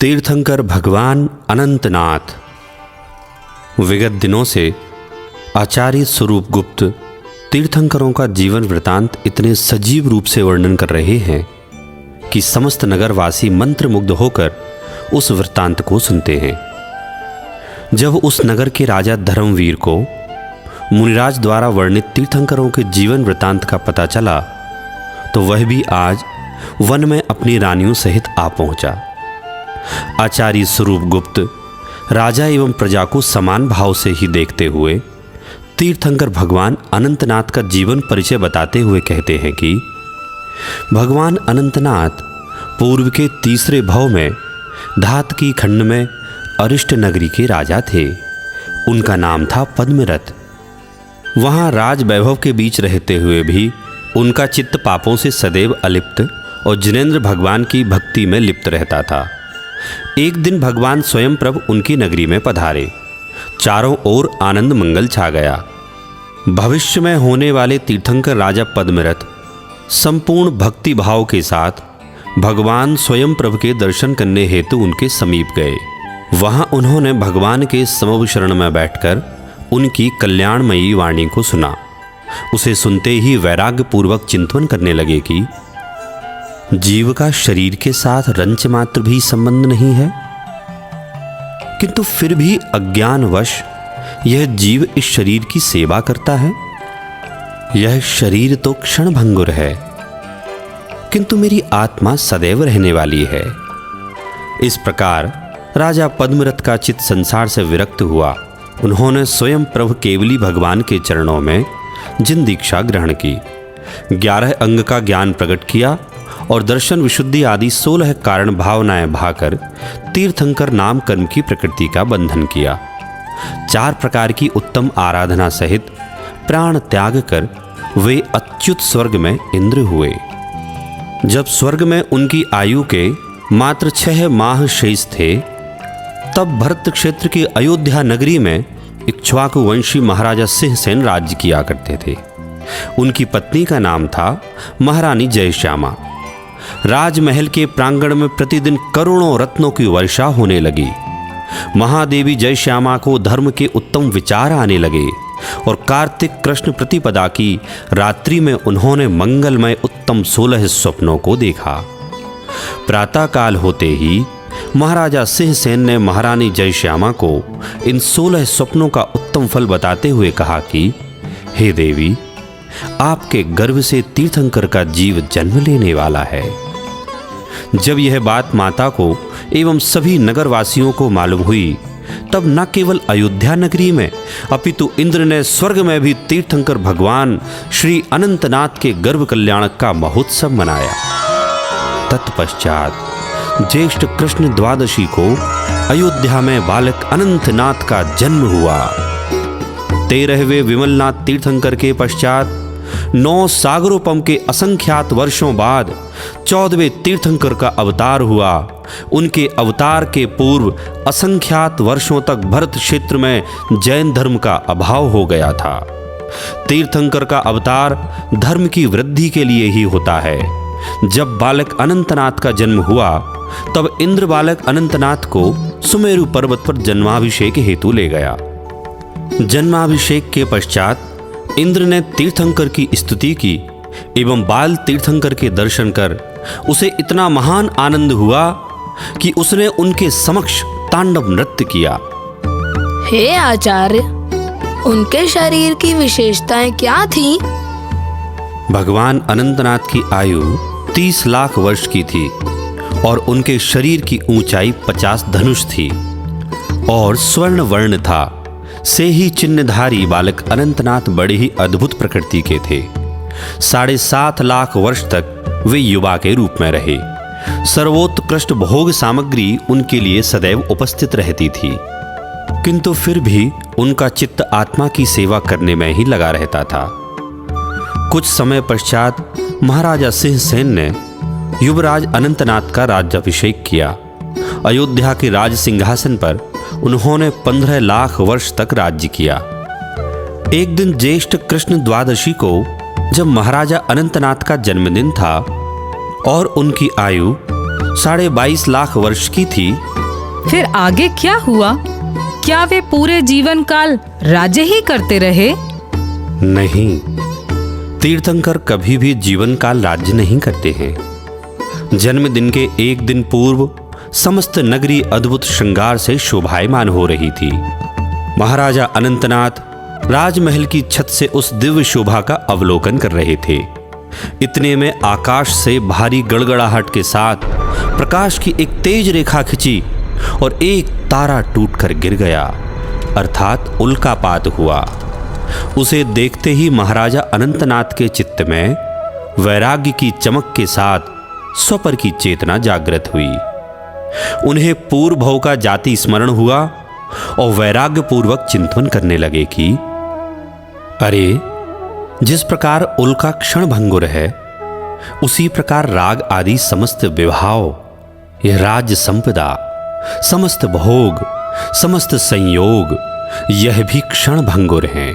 तीर्थंकर भगवान अनंतनाथ। विगत दिनों से आचार्य स्वरूप गुप्त तीर्थंकरों का जीवन वृतांत इतने सजीव रूप से वर्णन कर रहे हैं कि समस्त नगरवासी मंत्रमुग्ध होकर उस वृतांत को सुनते हैं। जब उस नगर के राजा धर्मवीर को मुनिराज द्वारा वर्णित तीर्थंकरों के जीवन वृतांत का पता चला तो वह भी आज वन में अपनी रानियों सहित आ पहुंचा। आचार्य स्वरूप गुप्त राजा एवं प्रजा को समान भाव से ही देखते हुए तीर्थंकर भगवान अनंतनाथ का जीवन परिचय बताते हुए कहते हैं कि भगवान अनंतनाथ पूर्व के तीसरे भव में धात की खंड में अरिष्ट नगरी के राजा थे। उनका नाम था पद्मरथ। वहां राज वैभव के बीच रहते हुए भी उनका चित्त पापों से सदैव अलिप्त और जिनेंद्र भगवान की भक्ति में लिप्त रहता था। एक दिन भगवान स्वयं प्रभु उनकी नगरी में पधारे। चारों ओर आनंद मंगल छा गया। भविष्य में होने वाले तीर्थंकर राजा पद्मरथ संपूर्ण भक्ति भाव के साथ भगवान स्वयं प्रभु के दर्शन करने हेतु उनके समीप गए। वहां उन्होंने भगवान के समभ शरण में बैठकर उनकी कल्याणमयी वाणी को सुना। उसे सुनते ही वैराग्य पूर्वक चिंतन करने लगे कि जीव का शरीर के साथ रंच मात्र भी संबंध नहीं है, किंतु फिर भी अज्ञानवश यह जीव इस शरीर की सेवा करता है। यह शरीर तो क्षणभंगुर है, किंतु मेरी आत्मा सदैव रहने वाली है। इस प्रकार राजा पद्मरथ का चित्त संसार से विरक्त हुआ। उन्होंने स्वयं प्रभु केवली भगवान के चरणों में जिन दीक्षा ग्रहण की, 11 अंग का ज्ञान प्रकट किया और दर्शन विशुद्धि आदि 16 कारण भावनाएं भाकर तीर्थंकर नाम कर्म की प्रकृति का बंधन किया। 4 प्रकार की उत्तम आराधना सहित प्राण त्याग कर वे अच्युत स्वर्ग में इंद्र हुए। जब स्वर्ग में उनकी आयु के मात्र 6 माह शेष थे, तब भरत क्षेत्र की अयोध्या नगरी में इक्ष्वाकु वंशी महाराजा सिंहसेन राज्य किया करते थे। उनकी पत्नी का नाम था महारानी जयश्यामा। राजमहल के प्रांगण में प्रतिदिन करोड़ों रत्नों की वर्षा होने लगी। महादेवी जयश्यामा को धर्म के उत्तम विचार आने लगे और कार्तिक कृष्ण प्रतिपदा की रात्रि में उन्होंने मंगलमय उत्तम 16 स्वप्नों को देखा। प्रातःकाल होते ही महाराजा सिंहसेन ने महारानी जयश्यामा को इन 16 स्वप्नों का उत्तम फल बताते हुए कहा कि हे देवी, आपके गर्भ से तीर्थंकर का जीव जन्म लेने वाला है। जब यह बात माता को एवं सभी नगरवासियों को मालूम हुई, तब न केवल अयोध्या नगरी में अपितु इंद्र ने स्वर्ग में भी तीर्थंकर भगवान श्री अनंतनाथ के गर्भ कल्याणक का महोत्सव मनाया। तत्पश्चात ज्येष्ठ कृष्ण द्वादशी को अयोध्या में बालक अनंतनाथ का जन्म हुआ। 13वें विमलनाथ तीर्थंकर के पश्चात 9 सागरोपम के असंख्यात वर्षों बाद 14वें तीर्थंकर का अवतार हुआ। उनके अवतार के पूर्व असंख्यात वर्षों तक भरत क्षेत्र में जैन धर्म का अभाव हो गया था। तीर्थंकर का अवतार धर्म की वृद्धि के लिए ही होता है। जब बालक अनंतनाथ का जन्म हुआ, तब इंद्र बालक अनंतनाथ को सुमेरु पर्वत पर जन्माभिषेक हेतु ले गया। जन्माभिषेक के पश्चात इंद्र ने तीर्थंकर की स्तुति की एवं बाल तीर्थंकर के दर्शन कर उसे इतना महान आनंद हुआ कि उसने उनके समक्ष तांडव नृत्य किया। हे आचार्य, उनके शरीर की विशेषताएं क्या थीं? भगवान अनंतनाथ की आयु 30 लाख वर्ष की थी और उनके शरीर की ऊंचाई 50 धनुष थी और स्वर्ण वर्ण था। से ही चिन्हधारी बालक अनंतनाथ बड़े ही अद्भुत प्रकृति के थे। 7.5 लाख वर्ष तक वे युवा के रूप में रहे। सर्वोत्कृष्ट भोग सामग्री उनके लिए सदैव उपस्थित रहती थी, किंतु फिर भी उनका चित्त आत्मा की सेवा करने में ही लगा रहता था। कुछ समय पश्चात महाराजा सिंहसेन ने युवराज अनंतनाथ का राज्याभिषेक किया। अयोध्या के राज सिंहासन पर उन्होंने 15 लाख वर्ष तक राज्य किया। एक दिन ज्येष्ठ कृष्ण द्वादशी को जब महाराजा अनंतनाथ का जन्मदिन था और उनकी आयु 22.5 लाख वर्ष की थी, फिर आगे क्या हुआ? क्या वे पूरे जीवन काल राज्य ही करते रहे? नहीं, तीर्थंकर कभी भी जीवन काल राज्य नहीं करते हैं। जन्मदिन के एक दिन पूर्व समस्त नगरी अद्भुत श्रृंगार से शोभायमान हो रही थी। महाराजा अनंतनाथ राजमहल की छत से उस दिव्य शोभा का अवलोकन कर रहे थे। इतने में आकाश से भारी गड़गड़ाहट के साथ प्रकाश की एक तेज रेखा खिंची और एक तारा टूटकर गिर गया, अर्थात उल्कापात हुआ। उसे देखते ही महाराजा अनंतनाथ के चित्त में वैराग्य की चमक के साथ स्वपर की चेतना जागृत हुई। उन्हें पूर्व भव का जाति स्मरण हुआ और वैराग्य पूर्वक चिंतन करने लगे कि अरे, जिस प्रकार उल्का क्षण भंगुर है, उसी प्रकार राग आदि समस्त विभाव, यह राज्य संपदा, समस्त भोग, समस्त संयोग, यह भी क्षण भंगुर हैं।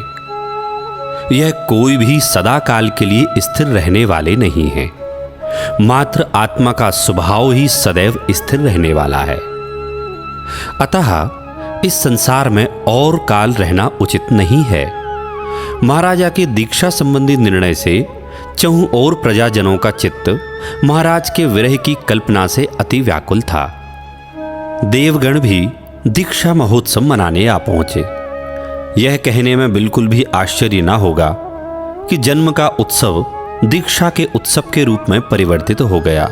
यह कोई भी सदा काल के लिए स्थिर रहने वाले नहीं हैं। मात्र आत्मा का स्वभाव ही सदैव स्थिर रहने वाला है। अतः इस संसार में और काल रहना उचित नहीं है। महाराजा के दीक्षा संबंधी निर्णय से चहुं ओर प्रजाजनों का चित्त महाराज के विरह की कल्पना से अति व्याकुल था। देवगण भी दीक्षा महोत्सव मनाने आ पहुंचे। यह कहने में बिल्कुल भी आश्चर्य न होगा कि जन्म का उत्सव दीक्षा के उत्सव के रूप में परिवर्तित हो गया।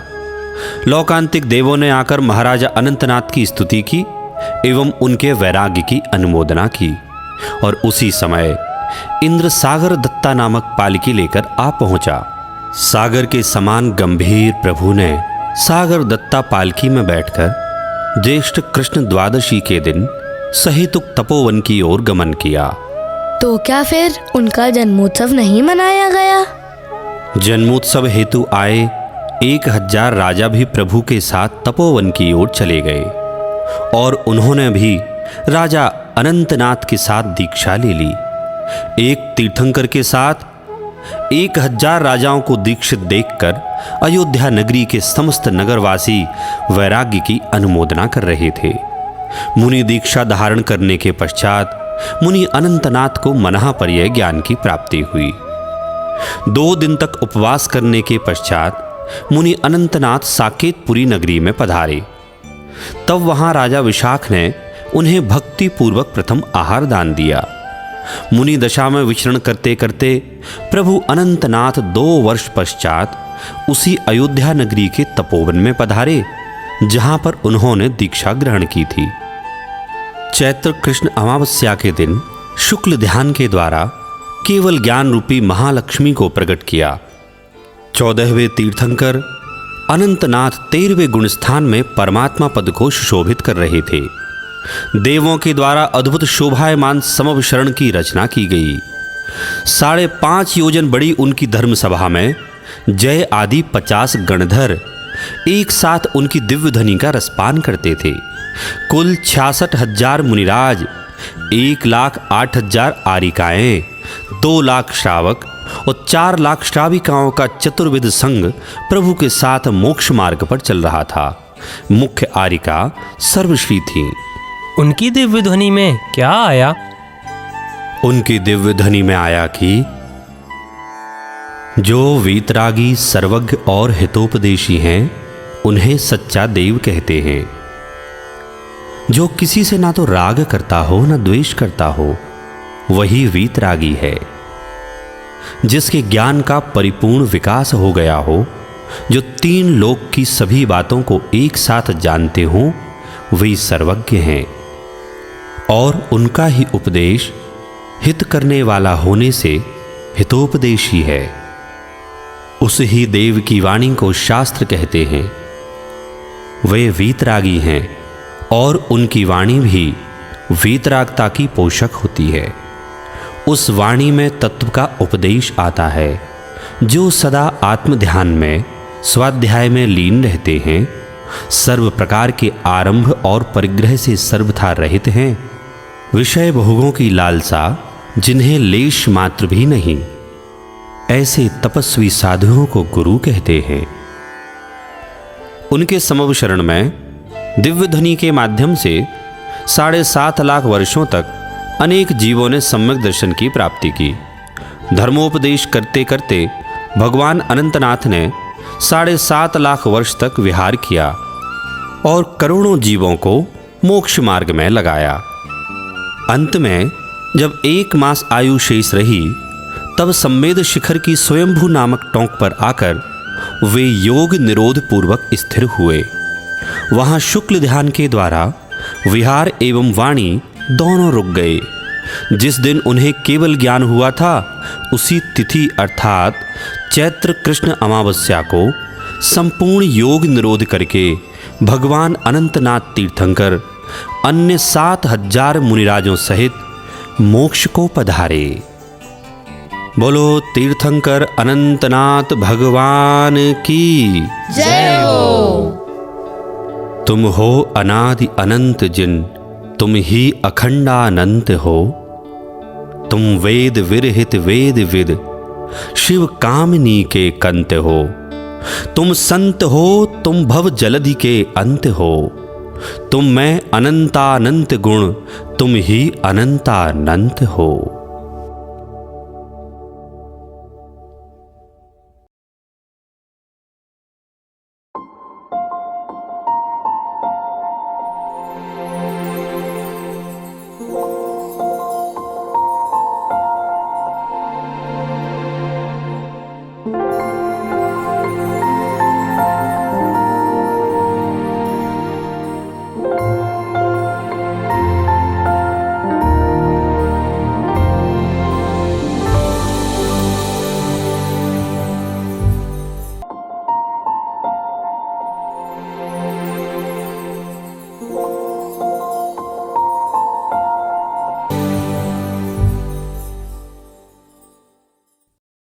लौकांतिक देवों ने आकर महाराजा अनंतनाथ की स्तुति की एवं उनके वैराग्य की अनुमोदना की और उसी समय इंद्र सागर दत्ता नामक पालकी लेकर आ पहुंचा। सागर के समान गंभीर प्रभु ने सागर दत्ता पालकी में बैठकर ज्येष्ठ कृष्ण द्वादशी के दिन सहेतुक तपोवन की ओर गमन किया। तो क्या फिर उनका जन्मोत्सव नहीं मनाया गया? जन्मोत्सव हेतु आए 1000 राजा भी प्रभु के साथ तपोवन की ओर चले गए और उन्होंने भी राजा अनंतनाथ के साथ दीक्षा ले ली। एक तीर्थंकर के साथ 1000 राजाओं को दीक्षित देखकर अयोध्या नगरी के समस्त नगरवासी वैराग्य की अनुमोदना कर रहे थे। मुनि दीक्षा धारण करने के पश्चात मुनि अनंतनाथ को मनःपर्यय ज्ञान की प्राप्ति हुई। 2 दिन तक उपवास करने के पश्चात मुनि अनंतनाथ साकेतपुरी नगरी में पधारे। तब वहां राजा विशाख ने उन्हें भक्ति पूर्वक प्रथम आहार दान दिया। मुनि दशा में विचरण करते करते प्रभु अनंतनाथ 2 वर्ष पश्चात उसी अयोध्या नगरी के तपोवन में पधारे जहां पर उन्होंने दीक्षा ग्रहण की थी। चैत्र कृष्ण अमावस्या के दिन शुक्ल ध्यान के द्वारा केवल ज्ञान रूपी महालक्ष्मी को प्रकट किया। 14वें तीर्थंकर अनंतनाथ 13वें गुणस्थान में परमात्मा पद को सुशोभित कर रहे थे। देवों के द्वारा अद्भुत शोभायमान समविशरण की रचना की गई। 5.5 योजन बड़ी उनकी धर्मसभा में जय आदि 50 गणधर एक साथ उनकी दिव्य ध्वनि का रसपान करते थे। कुल 66,000 मुनिराज, 1,08,000 आरिकाएं, 2 लाख श्रावक और 4 लाख श्राविकाओं का चतुर्विध संघ प्रभु के साथ मोक्ष मार्ग पर चल रहा था। मुख्य आरिका सर्वश्री थी। उनकी दिव्य ध्वनि में क्या आया? उनकी दिव्य ध्वनि में आया कि जो वीतरागी, सर्वज्ञ और हितोपदेशी हैं, उन्हें सच्चा देव कहते हैं। जो किसी से ना तो राग करता हो ना द्वेष करता हो, वही वीतरागी है। जिसके ज्ञान का परिपूर्ण विकास हो गया हो, जो 3 लोक की सभी बातों को एक साथ जानते हो, वही सर्वज्ञ हैं। और उनका ही उपदेश हित करने वाला होने से हितोपदेशी है। उस ही देव की वाणी को शास्त्र कहते हैं। वे वीतरागी हैं और उनकी वाणी भी वीतरागता की पोषक होती है। उस वाणी में तत्व का उपदेश आता है। जो सदा आत्म ध्यान में, स्वाध्याय में लीन रहते हैं, सर्व प्रकार के आरंभ और परिग्रह से सर्वथा रहित हैं, विषय भोगों की लालसा जिन्हें लेश मात्र भी नहीं, ऐसे तपस्वी साधुओं को गुरु कहते हैं। उनके समव शरण में दिव्य ध्वनि के माध्यम से 7.5 लाख वर्षों तक अनेक जीवों ने सम्यक दर्शन की प्राप्ति की। धर्मोपदेश करते करते भगवान अनंतनाथ ने 7.5 लाख वर्ष तक विहार किया और करोड़ों जीवों को मोक्ष मार्ग में लगाया। अंत में जब 1 मास आयु शेष रही, तब सम्मेद शिखर की स्वयंभू नामक टोंक पर आकर वे योग निरोध पूर्वक स्थिर हुए। वहां शुक्ल ध्यान के द्वारा विहार एवं वाणी दोनों रुक गए। जिस दिन उन्हें केवल ज्ञान हुआ था, उसी तिथि अर्थात चैत्र कृष्ण अमावस्या को संपूर्ण योग निरोध करके भगवान अनंतनाथ तीर्थंकर अन्य 7,000 मुनिराजों सहित मोक्ष को पधारे। बोलो तीर्थंकर अनंतनाथ भगवान की जय हो। तुम हो अनादि अनंत जिन, तुम ही अखंडानंत हो। तुम वेद विरहित वेद विद, शिव कामिनी के कंत हो। तुम संत हो, तुम भव जलधि के अंत हो। तुम में अनंतानंत गुण, तुम ही अनंतानंत हो।